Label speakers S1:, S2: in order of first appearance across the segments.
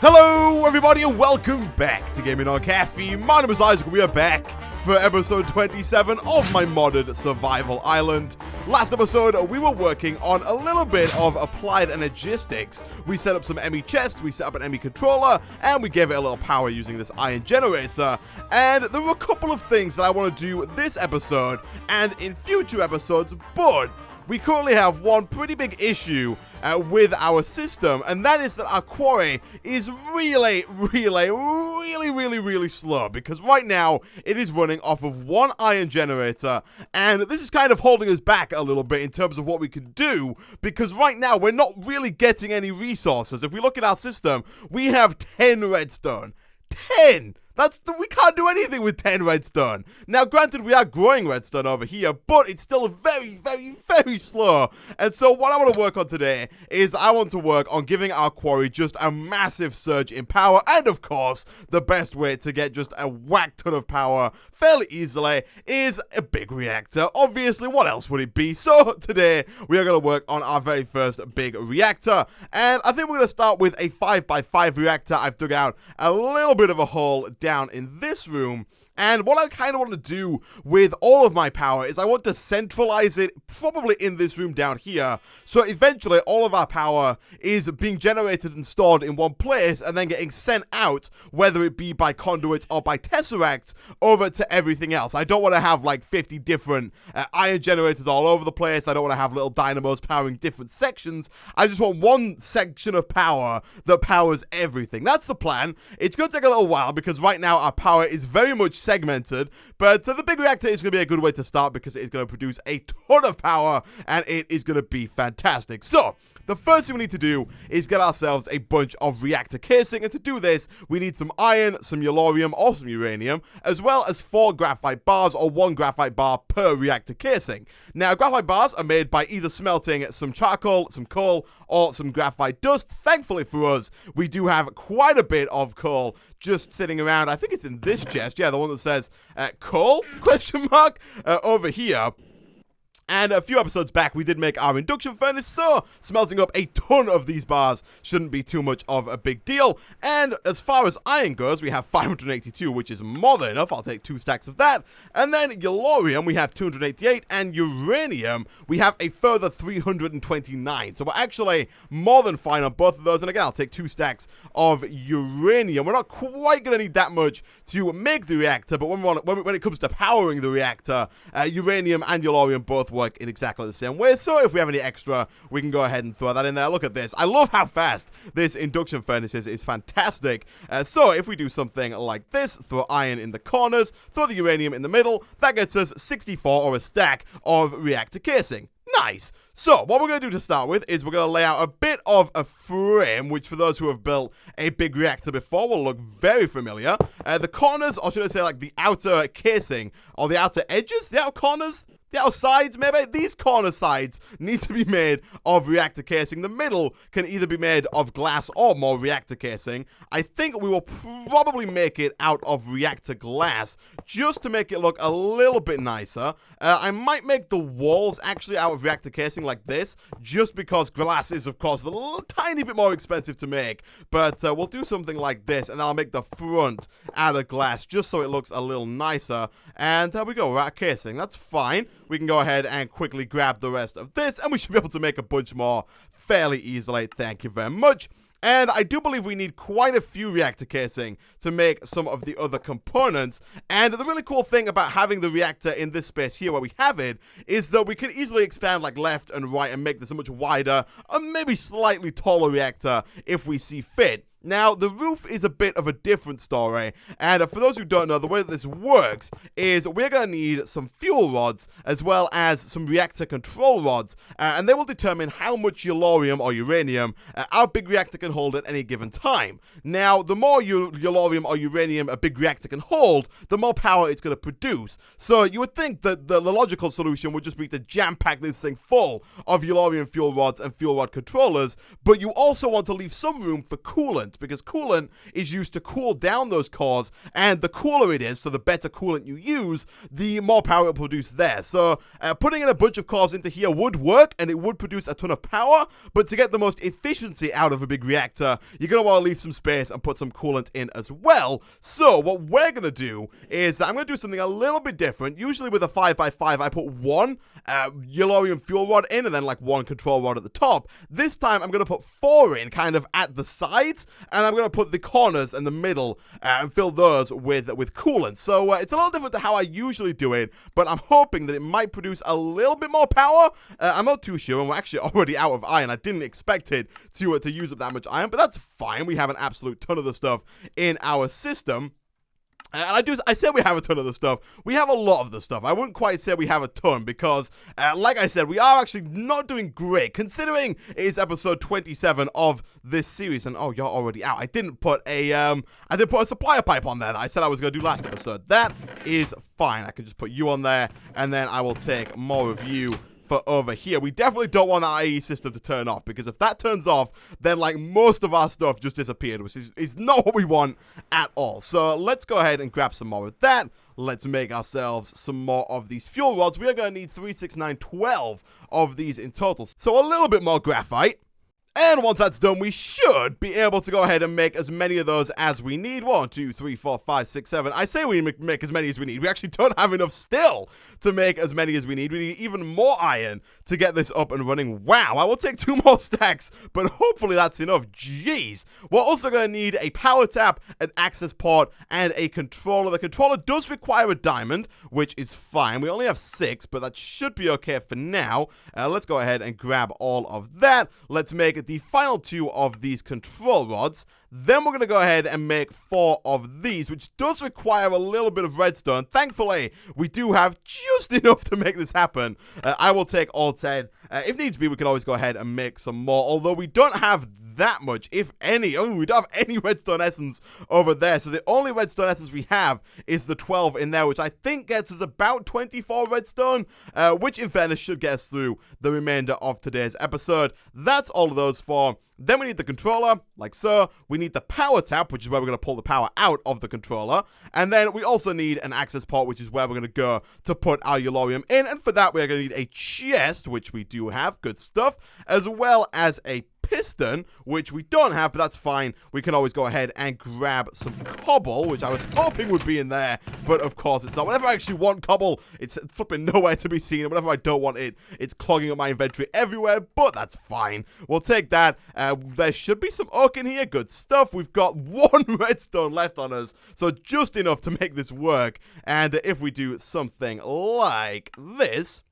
S1: Hello everybody and welcome back to Gaming on Caffeine. My name is Isaac and we are back for episode 27 of my modded survival island. Last episode we were working on a little bit of applied energistics. We set up some ME chests, we set up an ME controller, and we gave it a little power using this iron generator. And there were a couple of things that I want to do this episode and in future episodes, but we currently have one pretty big issue with our system, and that is that our quarry is really slow, because right now it is running off of one iron generator, and this is kind of holding us back a little bit in terms of what we can do, because right now we're not really getting any resources. If we look at our system, we have 10 redstone. 10! We can't do anything with 10 redstone. Now, granted, we are growing redstone over here, but it's still very slow. And so what I want to work on today is I want to work on giving our quarry just a massive surge in power. And of course, the best way to get just a whack ton of power fairly easily is a big reactor. Obviously, what else would it be? So today, we are going to work on our very first big reactor. And I think we're going to start with a 5x5 reactor. I've dug out a little bit of a hole down in this room, and what I kind of want to do with all of my power is I want to centralize it probably in this room down here, so eventually all of our power is being generated and stored in one place and then getting sent out, whether it be by conduit or by Tesseracts, over to everything else. I don't want to have like 50 different iron generators all over the place. I don't want to have little dynamos powering different sections. I just want one section of power that powers everything. That's the plan. It's going to take a little while because right now our power is very much segmented, but the big reactor is going to be a good way to start because it is going to produce a ton of power and it is going to be fantastic. So the first thing we need to do is get ourselves a bunch of reactor casing, and to do this we need some iron, some yellorium or some uranium, as well as 4 graphite bars or 1 graphite bar per reactor casing. Now, graphite bars are made by either smelting some charcoal, some coal, or some graphite dust. Thankfully for us, we do have quite a bit of coal just sitting around. I think it's in this chest, yeah, the one that says coal, question mark, over here. And a few episodes back, we did make our induction furnace, so smelting up a ton of these bars shouldn't be too much of a big deal. And as far as iron goes, we have 582, which is more than enough. I'll take 2 stacks of that. And then yellorium, we have 288, and uranium, we have a further 329. So we're actually more than fine on both of those. And again, I'll take 2 stacks of uranium. We're not quite going to need that much to make the reactor, but when it comes to powering the reactor, uranium and yellorium both work in exactly the same way. So if we have any extra, we can go ahead and throw that in there. Look at this. I love how fast this induction furnace is. It's fantastic. So if we do something like this, throw iron in the corners, throw the uranium in the middle, that gets us 64 or a stack of reactor casing. Nice. So what we're going to do to start with is we're going to lay out a bit of a frame, which for those who have built a big reactor before will look very familiar. The corners, or should I say like the outer casing, or the outer edges, the outer corners, the outer sides, maybe? These corner sides need to be made of reactor casing. The middle can either be made of glass or more reactor casing. I think we will probably make it out of reactor glass, just to make it look a little bit nicer. I might make the walls actually out of reactor casing like this, just because glass is, of course, a little tiny bit more expensive to make. But we'll do something like this, and then I'll make the front out of glass, just so it looks a little nicer. And there we go, reactor casing. That's fine. We can go ahead and quickly grab the rest of this, and we should be able to make a bunch more fairly easily. Thank you very much. And I do believe we need quite a few reactor casing to make some of the other components. And the really cool thing about having the reactor in this space here where we have it is that we can easily expand like left and right and make this a much wider, or maybe slightly taller reactor if we see fit. Now, the roof is a bit of a different story, and for those who don't know, the way that this works is we're going to need some fuel rods as well as some reactor control rods, and they will determine how much yellorium or uranium our big reactor can hold at any given time. Now, the more yellorium or uranium a big reactor can hold, the more power it's going to produce. So you would think that the logical solution would just be to jam-pack this thing full of yellorium fuel rods and fuel rod controllers, but you also want to leave some room for coolant. coolant, because coolant is used to cool down those cores, and the cooler it is, so the better coolant you use, the more power it will produce there. So putting in a bunch of cores into here would work, and it would produce a ton of power, but to get the most efficiency out of a big reactor, you're going to want to leave some space and put some coolant in as well. So what we're going to do is I'm going to do something a little bit different. Usually with a 5x5, I put one yellorium fuel rod in and then like one control rod at the top. This time I'm going to put 4 in kind of at the sides, and I'm going to put the corners in the middle and fill those with coolant. So it's a little different to how I usually do it, but I'm hoping that it might produce a little bit more power. I'm not too sure, and we're actually already out of iron. I didn't expect it to use up that much iron, but that's fine. We have an absolute ton of the stuff in our system. And I said we have a ton of the stuff. We have a lot of the stuff. I wouldn't quite say we have a ton because, like I said, we are actually not doing great considering it is episode 27 of this series. And oh, you're already out. I didn't put a supplier pipe on there that I said I was going to do last episode. That is fine. I can just put you on there, and then I will take more of you for over here. We definitely don't want our AE system to turn off, because if that turns off, then like most of our stuff just disappeared, which is not what we want at all. So let's go ahead and grab some more of that. Let's make ourselves some more of these fuel rods. We are going to need 3, 6, 9, 12 of these in total. So a little bit more graphite. And once that's done, we should be able to go ahead and make as many of those as we need. 1, 2, 3, 4, 5, 6, 7. I say we make as many as we need. We actually don't have enough still to make as many as we need. We need even more iron to get this up and running. Wow, I will take 2 more stacks, but hopefully that's enough. Jeez. We're also going to need a power tap, an access port, and a controller. The controller does require a diamond, which is fine. We only have 6, but that should be okay for now. Let's go ahead and grab all of that. Let's make the final 2 of these control rods. Then we're going to go ahead and make 4 of these, which does require a little bit of redstone. Thankfully, we do have just enough to make this happen. I will take all 10. If needs be, we can always go ahead and make some more, although we don't have that much, if any. Oh, we don't have any redstone essence over there, so the only redstone essence we have is the 12 in there, which I think gets us about 24 redstone, which in fairness should get us through the remainder of today's episode. That's all of those for. Then we need the controller, like so. We need the power tap, which is where we're going to pull the power out of the controller. And then we also need an access port, which is where we're going to go to put our yellorium in. And for that, we're going to need a chest, which we do have, good stuff, as well as a piston, which we don't have, but that's fine. We can always go ahead and grab some cobble, which I was hoping would be in there, but of course it's not. Whenever I actually want cobble, it's flipping nowhere to be seen, and whenever I don't want it, it's clogging up my inventory everywhere, but that's fine. We'll take that. There should be some oak in here. Good stuff. We've got 1 redstone left on us, so just enough to make this work. And if we do something like this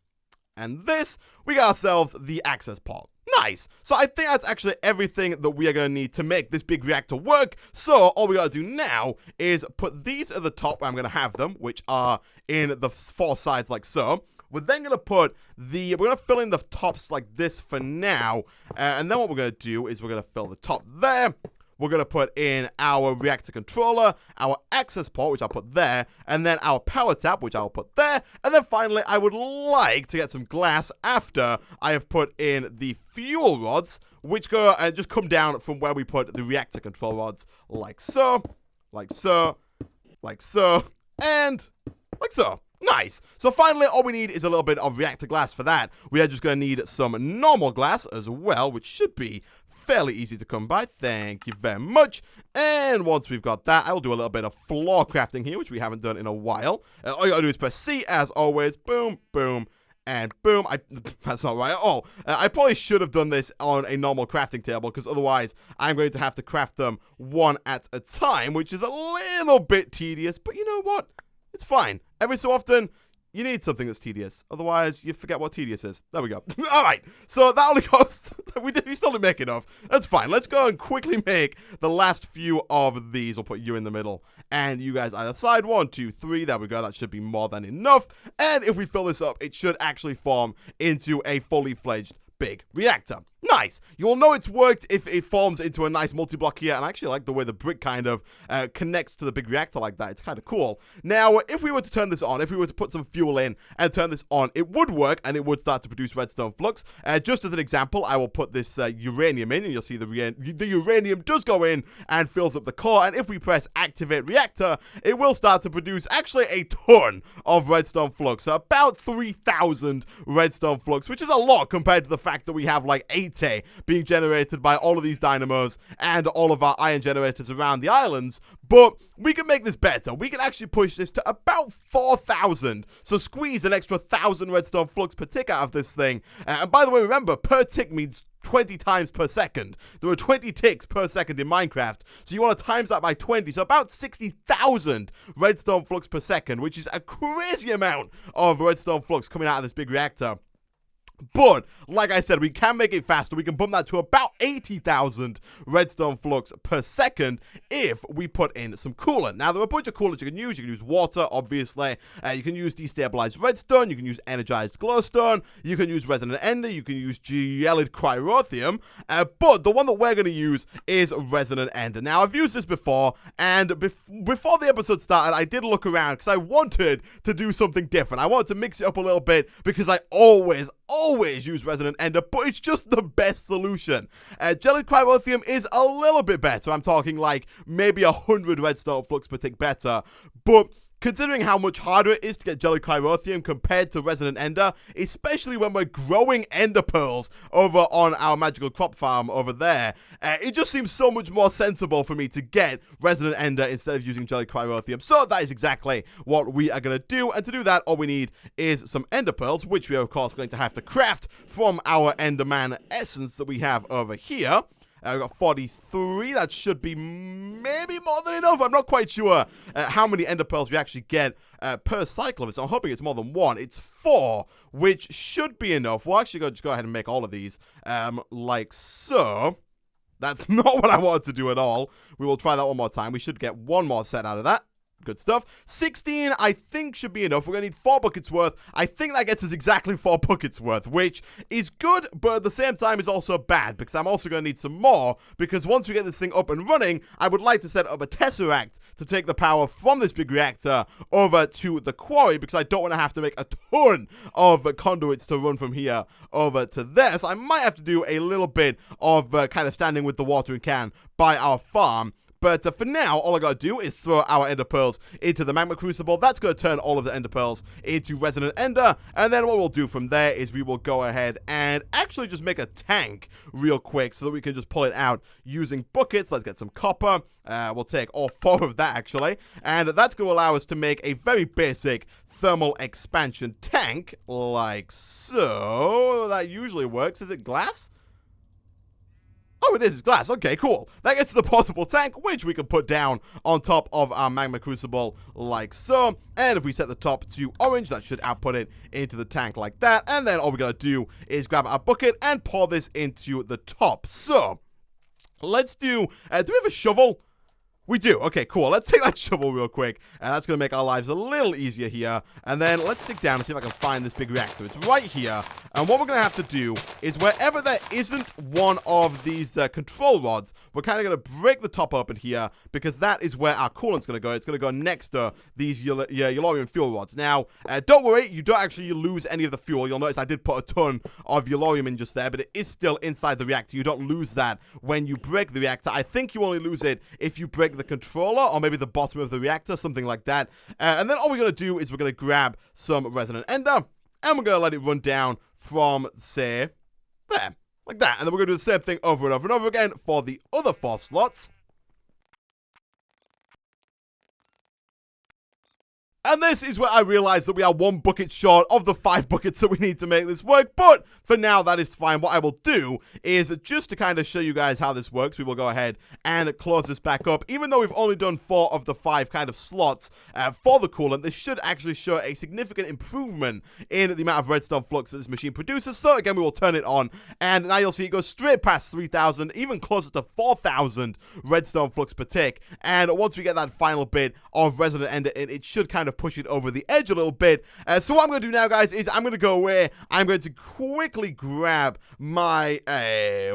S1: and this, we got ourselves the access port. Nice. So I think that's actually everything that we are going to need to make this big reactor work. So all we got to do now is put these at the top where I'm going to have them, which are in the 4 sides like so. We're then going to put we're going to fill in the tops like this for now. And then what we're going to do is we're going to fill the top there. We're going to put in our reactor controller, our access port, which I'll put there, and then our power tap, which I'll put there. And then finally, I would like to get some glass after I have put in the fuel rods, which go and just come down from where we put the reactor control rods, like so, like so, like so, and like so. Nice. So finally, all we need is a little bit of reactor glass for that. We are just going to need some normal glass as well, which should be fairly easy to come by. Thank you very much. And once we've got that, I'll do a little bit of floor crafting here, which we haven't done in a while. All you got to do is press C as always. Boom, boom, and boom. That's not right at all. I probably should have done this on a normal crafting table, because otherwise I'm going to have to craft them one at a time, which is a little bit tedious. But you know what? It's fine. Every so often, you need something that's tedious. Otherwise, you forget what tedious is. There we go. All right. So that only costs... we still didn't make enough. That's fine. Let's go and quickly make the last few of these. We'll put you in the middle. And you guys either side. 1, 2, 3. There we go. That should be more than enough. And if we fill this up, it should actually form into a fully fledged big reactor. Nice. You'll know it's worked if it forms into a nice multi-block here, and I actually like the way the brick kind of connects to the big reactor like that. It's kind of cool. Now, if we were to turn this on, if we were to put some fuel in and turn this on, it would work, and it would start to produce redstone flux. Just as an example, I will put this uranium in, and you'll see the uranium does go in and fills up the core, and if we press activate reactor, it will start to produce actually a ton of redstone flux. So about 3,000 redstone flux, which is a lot compared to the fact that we have like 80 being generated by all of these dynamos and all of our iron generators around the islands. But we can make this better. We can actually push this to about 4,000. So squeeze an extra 1,000 redstone flux per tick out of this thing. And by the way, remember, per tick means 20 times per second. There are 20 ticks per second in Minecraft, so you want to times that by 20, so about 60,000 redstone flux per second, which is a crazy amount of redstone flux coming out of this big reactor. But, like I said, we can make it faster. We can bump that to about 80,000 redstone flux per second if we put in some coolant. Now, there are a bunch of coolants you can use. You can use water, obviously. You can use destabilized redstone. You can use energized glowstone. You can use resonant ender. You can use gelid cryothium. But the one that we're going to use is resonant ender. Now, I've used this before, and before the episode started, I did look around because I wanted to do something different. I wanted to mix it up a little bit because I always use resonant ender, but it's just the best solution. Gelid cryothium is a little bit better. I'm talking like maybe 100 redstone flux per tick better, but considering how much harder it is to get gelid cryothium compared to resonant ender, especially when we're growing ender pearls over on our magical crop farm over there, it just seems so much more sensible for me to get resonant ender instead of using gelid cryothium. So that is exactly what we are going to do, and to do that, all we need is some ender pearls, which we are of course going to have to craft from our enderman essence that we have over here. We've got 43. That should be maybe more than enough. I'm not quite sure how many ender pearls we actually get per cycle of it, so I'm hoping it's more than one. It's 4, which should be enough. We'll actually just go ahead and make all of these like so. That's not what I wanted to do at all. We will try that one more time. We should get one more set out of that. Good stuff. 16, I think, should be enough. We're going to need 4 buckets worth. I think that gets us exactly 4 buckets worth, which is good, but at the same time is also bad, because I'm also going to need some more, because once we get this thing up and running, I would like to set up a Tesseract to take the power from this big reactor over to the quarry, because I don't want to have to make a ton of conduits to run from here over to there. So I might have to do a little bit of kind of standing with the watering can by our farm. But for now, all I gotta do is throw our ender pearls into the magma crucible. That's gonna turn all of the ender pearls into resonant ender. And then what we'll do from there is we will go ahead and actually just make a tank real quick so that we can just pull it out using buckets. Let's get some copper. We'll take all 4 of that, actually. And that's going to allow us to make a very basic thermal expansion tank, like so. That usually works. Is it glass? Oh, it is. It's glass. Okay, cool. That gets the portable tank, which we can put down on top of our magma crucible like so. And if we set the top to orange, that should output it into the tank like that. And then all we gotta do is grab our bucket and pour this into the top. So, let's do we have a shovel? We do. Okay, cool. Let's take that shovel real quick. And that's going to make our lives a little easier here. And then let's dig down and see if I can find this big reactor. It's right here. And what we're going to have to do is wherever there isn't one of these control rods, we're kind of going to break the top open here because that is where our coolant's going to go. It's going to go next to these Yellorium fuel rods. Now, don't worry. You don't actually lose any of the fuel. You'll notice I did put a ton of Yellorium in just there, but it is still inside the reactor. You don't lose that when you break the reactor. I think you only lose it if you break the controller or maybe the bottom of the reactor, something like that. And then all we're going to do is we're going to grab some resonant ender and we're going to let it run down from, say, there, like that. And then we're going to do the same thing over and over and over again for the other 4 slots. And this is where I realized that we are 1 bucket short of the 5 buckets that we need to make this work. But for now, that is fine. What I will do is just to kind of show you guys how this works, we will go ahead and close this back up. Even though we've only done 4 of the 5 kind of slots for the coolant, this should actually show a significant improvement in the amount of redstone flux that this machine produces. So again, we will turn it on. And now you'll see it goes straight past 3,000, even closer to 4,000 redstone flux per tick. And once we get that final bit of resonant ender in, it should kind of push it over the edge a little bit. So what I'm going to do now, guys, is I'm going to go away. I'm going to quickly grab my,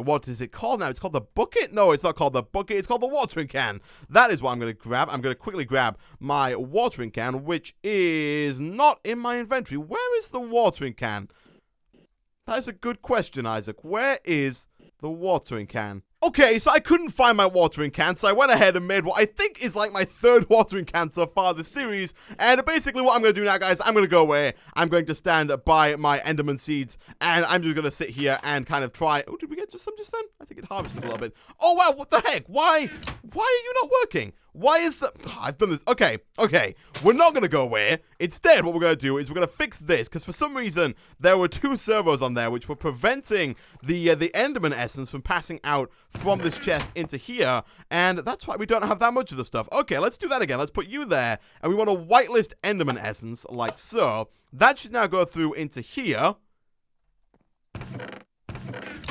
S1: what is it called now? It's called the bucket? No, it's not called the bucket. It's called the watering can. That is what I'm going to grab. I'm going to quickly grab my watering can, which is not in my inventory. Where is the watering can? That is a good question, Isaac. Where is the watering can? Okay, so I couldn't find my watering can, so I went ahead and made what I think is like my third watering can so far this series. And basically what I'm going to do now, guys, I'm going to go away. I'm going to stand by my Enderman seeds, and I'm just going to sit here and kind of try... Oh, did we get some just then? I think it harvested a little bit. Oh, wow, what the heck? Why are you not working? Why is that? I've done this. Okay. We're not going to go away. Instead, what we're going to do is we're going to fix this, because for some reason, there were 2 servos on there which were preventing the Enderman essence from passing out from this chest into here, and that's why we don't have that much of the stuff. Okay, let's do that again. Let's put you there, and we want to whitelist Enderman essence, like so. That should now go through into here.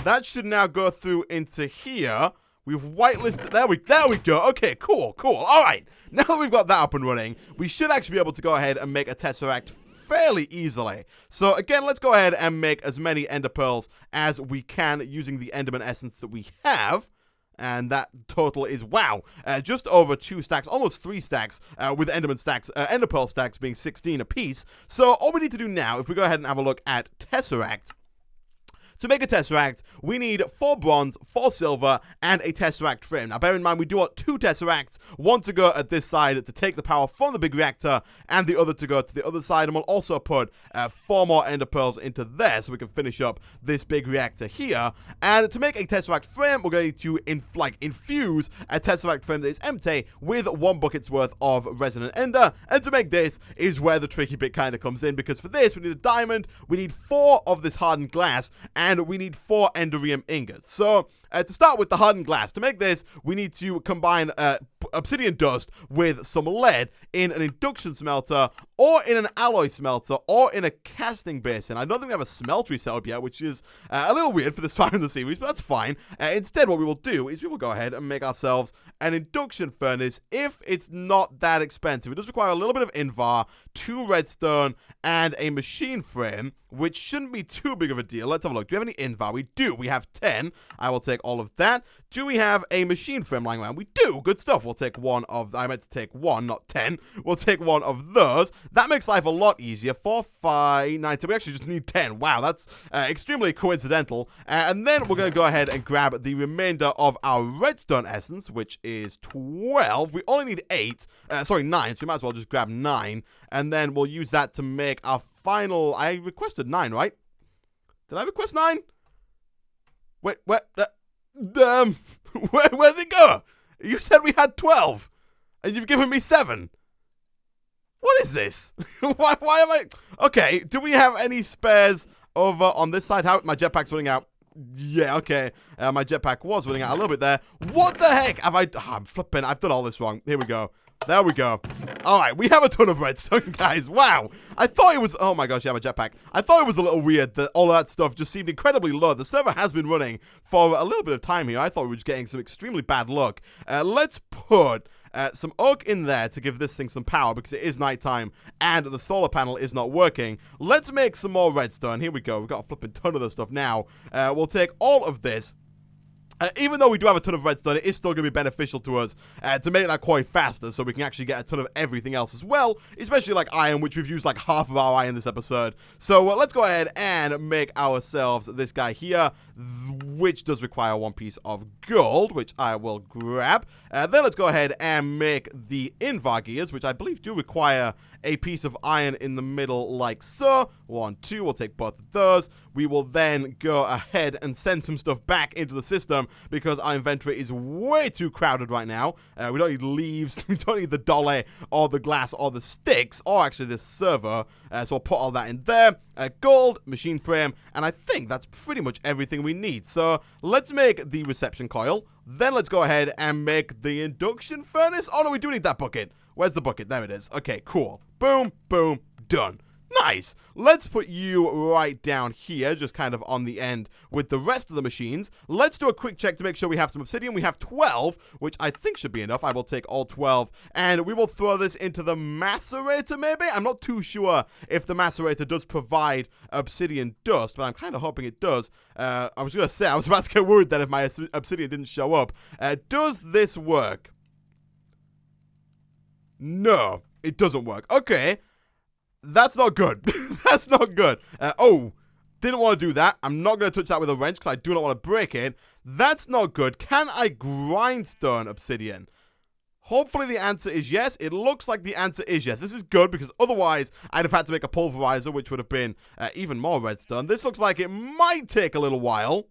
S1: That should now go through into here. We've whitelisted. There we go. Okay, cool. All right. Now that we've got that up and running, we should actually be able to go ahead and make a Tesseract fairly easily. So again, let's go ahead and make as many Ender Pearls as we can using the Enderman essence that we have. And that total is, wow, just over 2 stacks, almost 3 stacks, with Enderman stacks, Ender Pearl stacks being 16 apiece. So all we need to do now, if we go ahead and have a look at Tesseract, to make a Tesseract, we need 4 bronze, 4 silver, and a Tesseract frame. Now, bear in mind, we do want 2 Tesseracts, one to go at this side to take the power from the big reactor, and the other to go to the other side, and we'll also put 4 more Ender Pearls into there, so we can finish up this big reactor here. And to make a Tesseract frame, we're going to infuse a Tesseract frame that is empty with 1 bucket's worth of Resonant Ender, and to make this is where the tricky bit kind of comes in, because for this, we need a diamond, we need 4 of this hardened glass, and we need 4 Enderium ingots. So, to start with the hardened glass, to make this, we need to combine obsidian dust with some lead in an induction smelter, or in an alloy smelter, or in a casting basin. I don't think we have a smeltery set up yet, which is a little weird for this time in the series, but that's fine. Instead, what we will do is we will go ahead and make ourselves an induction furnace if it's not that expensive. It does require a little bit of invar, 2 redstone, and a machine frame, which shouldn't be too big of a deal. Let's have a look. Do we have any invar? We do. We have 10. I will take all of that. Do we have a machine frame lying around? We do. Good stuff. We'll take 1 of... I meant to take 1, not 10. We'll take 1 of those. That makes life a lot easier. 4, 5, 9, 10. We actually just need 10. Wow, that's extremely coincidental. And then we're going to go ahead and grab the remainder of our redstone essence, which is 12. We only need 8. Sorry, 9. So we might as well just grab 9. And then we'll use that to make our final... I requested 9, right? Did I request 9? Wait, where did it go? You said we had 12, and you've given me 7. What is this? why am I... Okay, do we have any spares over on this side? How... My jetpack's running out. Yeah, okay. My jetpack was running out a little bit there. What the heck? Have I... Oh, I'm flipping. I've done all this wrong. Here we go. There we go. Alright, we have a ton of redstone, guys. Wow. I thought it was... Oh my gosh, yeah, my jetpack. I thought it was a little weird that all of that stuff just seemed incredibly low. The server has been running for a little bit of time here. I thought we were just getting some extremely bad luck. Let's put... some oak in there to give this thing some power because it is nighttime and the solar panel is not working. Let's make some more redstone. Here we go. We've got a flipping ton of this stuff now. We'll take all of this. Even though we do have a ton of redstone, it is still going to be beneficial to us to make that quarry faster so we can actually get a ton of everything else as well, especially like iron, which we've used like half of our iron this episode. So let's go ahead and make ourselves this guy here, which does require 1 piece of gold, which I will grab. Then let's go ahead and make the invar gears, which I believe do require a piece of iron in the middle like so. 1, 2, we'll take both of those. We will then go ahead and send some stuff back into the system because our inventory is way too crowded right now. We don't need leaves, we don't need the dolly or the glass or the sticks, or actually this server. So we'll put all that in there. Gold, machine frame, and I think that's pretty much everything we need. So let's make the reception coil. Then let's go ahead and make the induction furnace. Oh no, we do need that bucket. Where's the bucket? There it is. Okay, cool. Boom, boom, done. Nice. Let's put you right down here, just kind of on the end with the rest of the machines. Let's do a quick check to make sure we have some obsidian. We have 12, which I think should be enough. I will take all 12, and we will throw this into the macerator, maybe? I'm not too sure if the macerator does provide obsidian dust, but I'm kind of hoping it does. I was going to say, I was about to get worried that if my obsidian didn't show up. Does this work? No, it doesn't work. Okay. That's not good. That's not good. Didn't want to do that. I'm not going to touch that with a wrench because I do not want to break it. That's not good. Can I grindstone obsidian? Hopefully the answer is yes. It looks like the answer is yes. This is good because otherwise I'd have had to make a pulverizer, which would have been even more redstone. This looks like it might take a little while.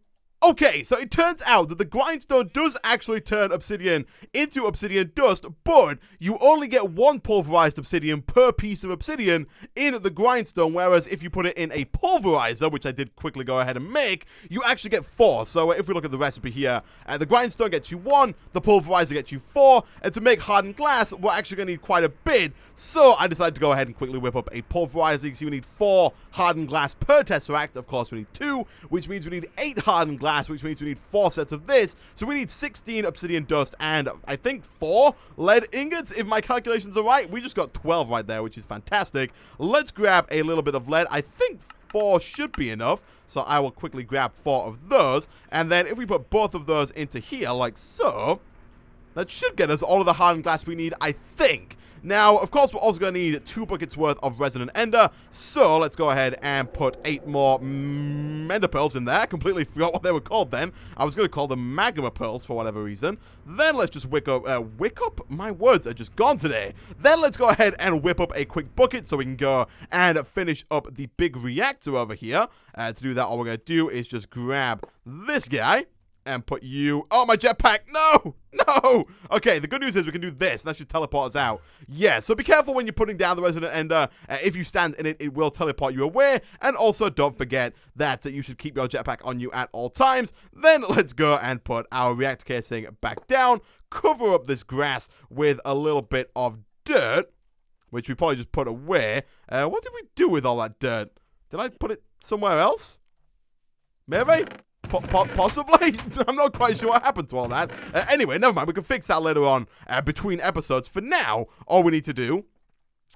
S1: Okay, so it turns out that the grindstone does actually turn obsidian into obsidian dust, but you only get one pulverized obsidian per piece of obsidian in the grindstone, whereas if you put it in a pulverizer, which I did quickly go ahead and make, you actually get 4. So if we look at the recipe here, the grindstone gets you 1, the pulverizer gets you 4, and to make hardened glass, we're actually going to need quite a bit. So I decided to go ahead and quickly whip up a pulverizer. You can see we need 4 hardened glass per tesseract. Of course, we need 2, which means we need 8 hardened glass, which means we need 4 sets of this. So we need 16 obsidian dust and I think 4 lead ingots, if my calculations are right. We just got 12 right there, which is fantastic. Let's grab a little bit of lead. I think 4 should be enough. So I will quickly grab 4 of those. And then if we put both of those into here, like so, that should get us all of the hardened glass we need, I think. Now, of course, we're also going to need 2 buckets worth of resonant ender, so let's go ahead and put 8 more ender pearls in there. Completely forgot what they were called then. I was going to call them magma pearls for whatever reason. Then let's just wick up, my words are just gone today. Then let's go ahead and whip up a quick bucket so we can go and finish up the big reactor over here. To do that, all we're going to do is just grab this guy and put you... Oh, my jetpack! No! No! Okay, the good news is we can do this. That should teleport us out. Yeah, so be careful when you're putting down the resonant ender. If you stand in it, it will teleport you away. And also, don't forget that you should keep your jetpack on you at all times. Then let's go and put our reactor casing back down. Cover up this grass with a little bit of dirt, which we probably just put away. What did we do with all that dirt? Did I put it somewhere else? Maybe? Possibly? I'm not quite sure what happened to all that. Anyway, never mind. We can fix that later on between episodes. For now, all we need to do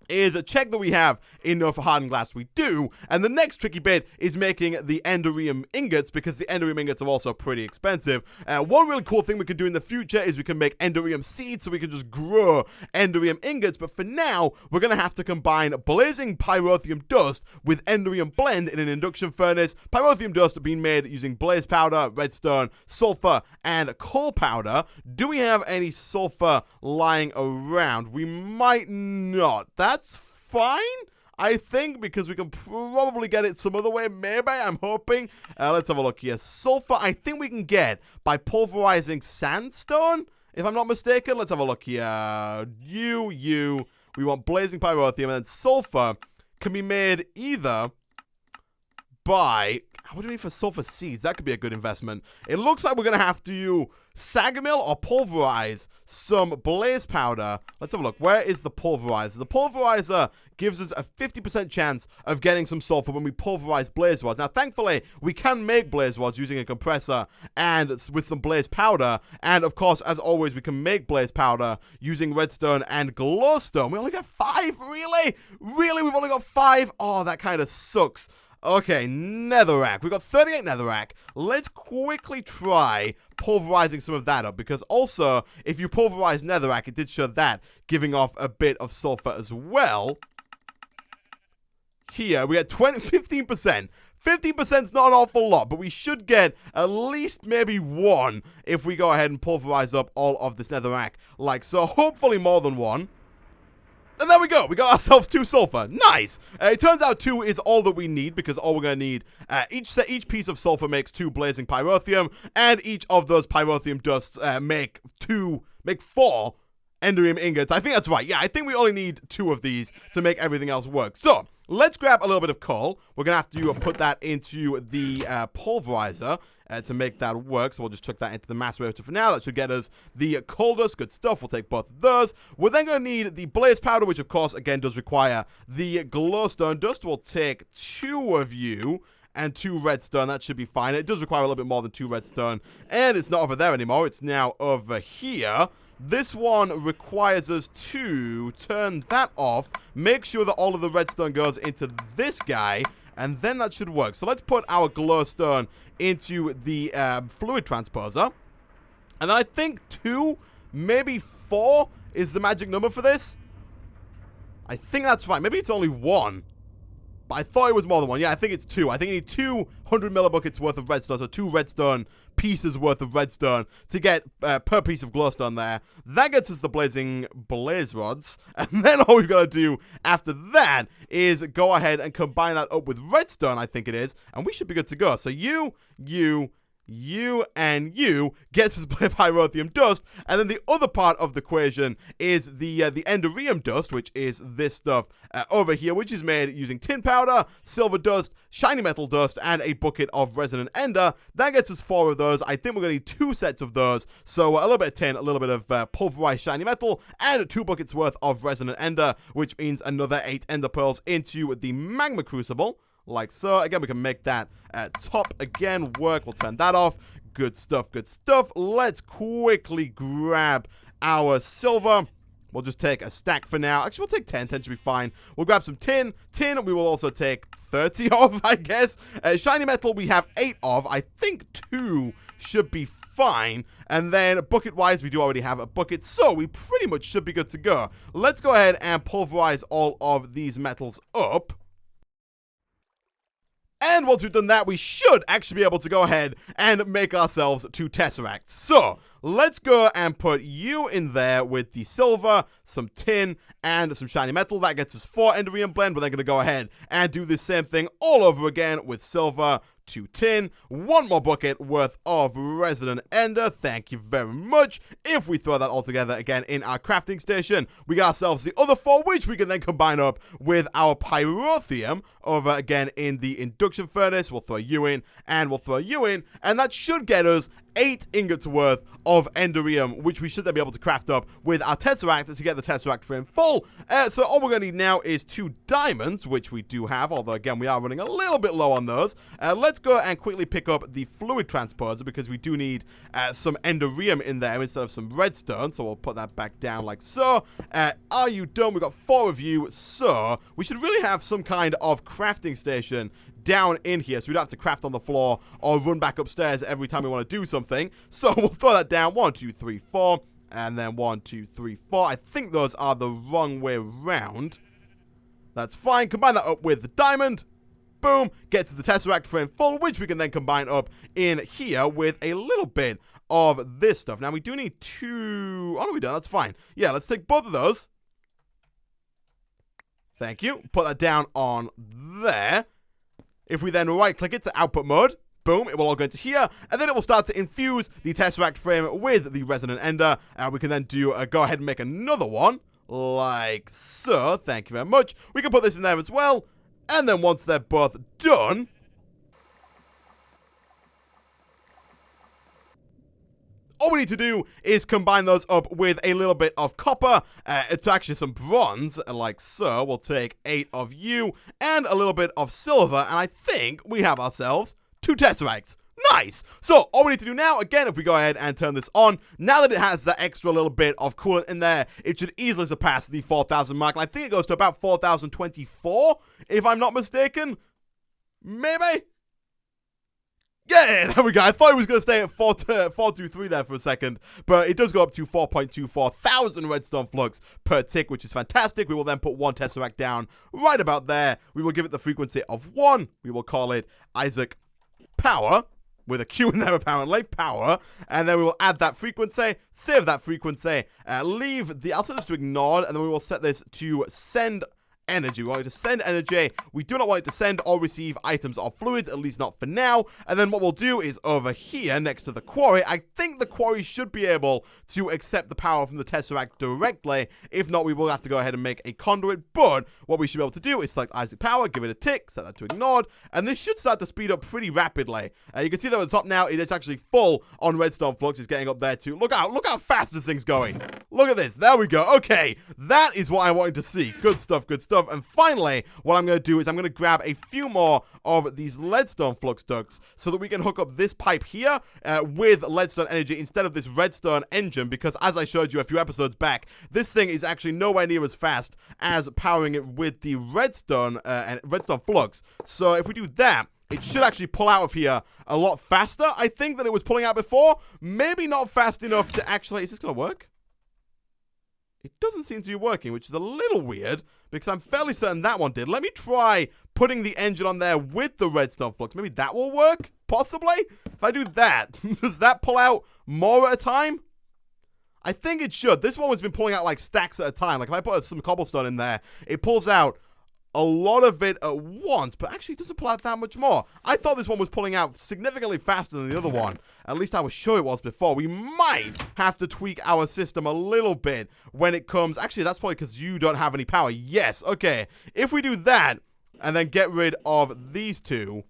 S1: is check that we have enough hardened glass. We do. And the next tricky bit is making the enderium ingots, because the enderium ingots are also pretty expensive. One really cool thing we can do in the future is we can make enderium seeds, so we can just grow enderium ingots. But for now, we're going to have to combine blazing pyrotheum dust with enderium blend in an induction furnace. Pyrotheum dust being made using blaze powder, redstone, sulfur, and coal powder. Do we have any sulfur lying around? We might not. That's fine, I think, because we can probably get it some other way. Maybe, I'm hoping. Let's have a look here. Sulfur, I think we can get by pulverizing sandstone, if I'm not mistaken. Let's have a look here. We want blazing pyrotheum, and then sulfur can be made either by... What do we need for sulfur seeds? That could be a good investment. It looks like we're going to have to sagamill or pulverize some blaze powder. Let's have a look. Where is the pulverizer? The pulverizer gives us a 50% chance of getting some sulfur when we pulverize blaze rods. Now, thankfully, we can make blaze rods using a compressor and with some blaze powder. And, of course, as always, we can make blaze powder using redstone and glowstone. We only got 5? Really? Really? We've only got 5? Oh, that kind of sucks. Okay, netherrack. We've got 38 netherrack. Let's quickly try pulverizing some of that up, because also, if you pulverize netherrack, it did show that giving off a bit of sulfur as well. Here, we get 15%. 15% is not an awful lot, but we should get at least maybe 1 if we go ahead and pulverize up all of this netherrack. Like so, hopefully more than 1. And there we go. We got ourselves 2 sulfur. Nice. It turns out 2 is all that we need, because all we're going to need, each piece of sulfur makes 2 blazing pyrotheum, and each of those pyrotheum dusts make 4 enderium ingots. I think that's right. Yeah, I think we only need 2 of these to make everything else work. So, let's grab a little bit of coal. We're going to have to put that into the pulverizer. to make that work. So we'll just chuck that into the mass reactor for now. That should get us the coal dust. Good stuff. We'll take both of those. We're then going to need the blaze powder, which of course, again, does require the glowstone dust. We'll take 2 of you and 2 redstone. That should be fine. It does require a little bit more than 2 redstone. And it's not over there anymore. It's now over here. This one requires us to turn that off. Make sure that all of the redstone goes into this guy. And then that should work. So let's put our glowstone into the fluid transposer. And then I think 2, maybe 4 is the magic number for this. I think that's right. Maybe it's only 1. But I thought it was more than 1. Yeah, I think it's 2. I think you need 200 millibuckets worth of redstone. So 2 redstone pieces worth of redstone to get per piece of glowstone there. That gets us the blazing blaze rods. And then all we've got to do after that is go ahead and combine that up with redstone, I think it is. And we should be good to go. So you, and you gets us pyrotheum dust, and then the other part of the equation is the enderium dust, which is this stuff over here, which is made using tin powder, silver dust, shiny metal dust, and a bucket of resonant ender. That gets us 4 of those. I think we're going to need 2 sets of those, so a little bit of tin, a little bit of pulverized shiny metal, and 2 buckets worth of resonant ender, which means another 8 ender pearls into the magma crucible. Like so. Again, we can make that top again work. We'll turn that off. Good stuff, good stuff. Let's quickly grab our silver. We'll just take a stack for now. Actually, we'll take 10. 10 should be fine. We'll grab some tin. Tin, we will also take 30 of, I guess. Shiny metal, we have 8 of. I think 2 should be fine. And then bucket-wise, we do already have a bucket, so we pretty much should be good to go. Let's go ahead and pulverize all of these metals up. And once we've done that, we should actually be able to go ahead and make ourselves 2 Tesseracts. So, let's go and put you in there with the silver, some tin, and some shiny metal. That gets us 4 enderium blend. We're then going to go ahead and do the same thing all over again with silver, 2 tin, 1 more bucket worth of resonant ender. Thank you very much. If we throw that all together again in our crafting station, we got ourselves the other 4, which we can then combine up with our pyrotheum over again in the induction furnace. We'll throw you in, and we'll throw you in, and that should get us 8 ingots worth of enderium, which we should then be able to craft up with our Tesseract to get the Tesseract frame full. So all we're going to need now is 2 diamonds, which we do have, although again we are running a little bit low on those. Let's go and quickly pick up the fluid transposer, because we do need some enderium in there instead of some redstone. So we'll put that back down like so. Are you done? We've got 4 of you, so we should really have some kind of crafting station down in here, so we don't have to craft on the floor or run back upstairs every time we want to do something. So we'll throw that down. 1, 2, 3, 4, and then 1, 2, 3, 4. I think those are the wrong way around. That's fine. Combine that up with the diamond. Boom. Gets the Tesseract frame full, which we can then combine up in here with a little bit of this stuff. Now we do need 2. Oh no, we don't. That's fine. Yeah, let's take both of those. Thank you. Put that down on there. If we then right-click it to output mode, boom, it will all go into here, and then it will start to infuse the Tesseract frame with the resonant ender, and we can then do go ahead and make another one, like so. Thank you very much. We can put this in there as well, and then once they're both done, all we need to do is combine those up with a little bit of copper, to actually some bronze, like so. We'll take 8 of you and a little bit of silver, and I think we have ourselves 2 Tesseracts. Nice! So, all we need to do now, again, if we go ahead and turn this on, now that it has that extra little bit of coolant in there, it should easily surpass the 4,000 mark, and I think it goes to about 4,024, if I'm not mistaken. Maybe? Yeah, there we go. I thought it was going to stay at 423 there for a second, but it does go up to 4.24 thousand redstone flux per tick, which is fantastic. We will then put 1 Tesseract down right about there. We will give it the frequency of 1. We will call it Isaac Power, with a Q in there apparently, power, and then we will add that frequency, save that frequency, leave the, I'll set this to ignored, and then we will set this to send energy. We want it to send energy. We do not want it to send or receive items or fluids, at least not for now. And then what we'll do is over here next to the quarry, I think the quarry should be able to accept the power from the Tesseract directly. If not, we will have to go ahead and make a conduit. But what we should be able to do is select Isaac Power, give it a tick, set that to ignored, and this should start to speed up pretty rapidly. You can see that at the top now, it is actually full on redstone flux. It's getting up there too. Look how fast this thing's going. Look at this. There we go. Okay, that is what I wanted to see. Good stuff, good stuff. And finally, what I'm going to do is I'm going to grab a few more of these leadstone flux ducts so that we can hook up this pipe here with leadstone energy instead of this redstone engine, because as I showed you a few episodes back, this thing is actually nowhere near as fast as powering it with the redstone and redstone flux. So if we do that, it should actually pull out of here a lot faster, I think, than it was pulling out before. Maybe not fast enough to actually... Is this going to work? It doesn't seem to be working, which is a little weird, because I'm fairly certain that one did. Let me try putting the engine on there with the redstone flux. Maybe that will work? Possibly? If I do that, does that pull out more at a time? I think it should. This one has been pulling out like stacks at a time. Like if I put some cobblestone in there, it pulls out a lot of it at once, but actually it doesn't pull out that much more. I thought this one was pulling out significantly faster than the other one. At least I was sure it was before. We might have to tweak our system a little bit when it comes... Actually, that's probably because you don't have any power. Yes, okay. If we do that, and then get rid of these two...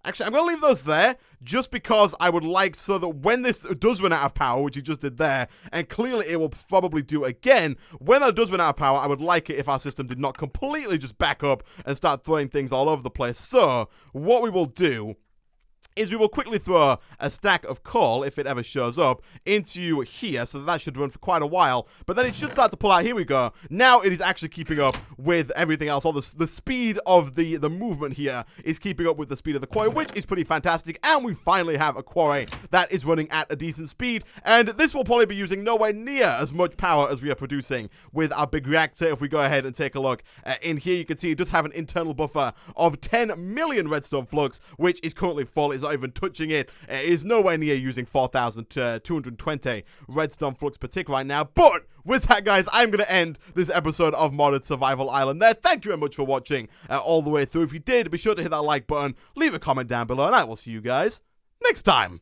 S1: Actually, I'm going to leave those there, just because I would like so that when this does run out of power, which it just did there, and clearly it will probably do again, when that does run out of power, I would like it if our system did not completely just back up and start throwing things all over the place. So, what we will do is we will quickly throw a stack of coal, if it ever shows up, into here, so that should run for quite a while, but then it should start to pull out. Here we go. Now it is actually keeping up with everything else. All the speed of the movement here is keeping up with the speed of the quarry, which is pretty fantastic, and we finally have a quarry that is running at a decent speed, and this will probably be using nowhere near as much power as we are producing with our big reactor. If we go ahead and take a look in here, you can see it does have an internal buffer of 10 million redstone flux, which is currently full. It's not even touching it. It is nowhere near using 4,220 redstone flux per tick right now. But with that, guys, I'm going to end this episode of Modded Survival Island there. Thank you very much for watching all the way through. If you did, be sure to hit that like button, leave a comment down below, and I will see you guys next time.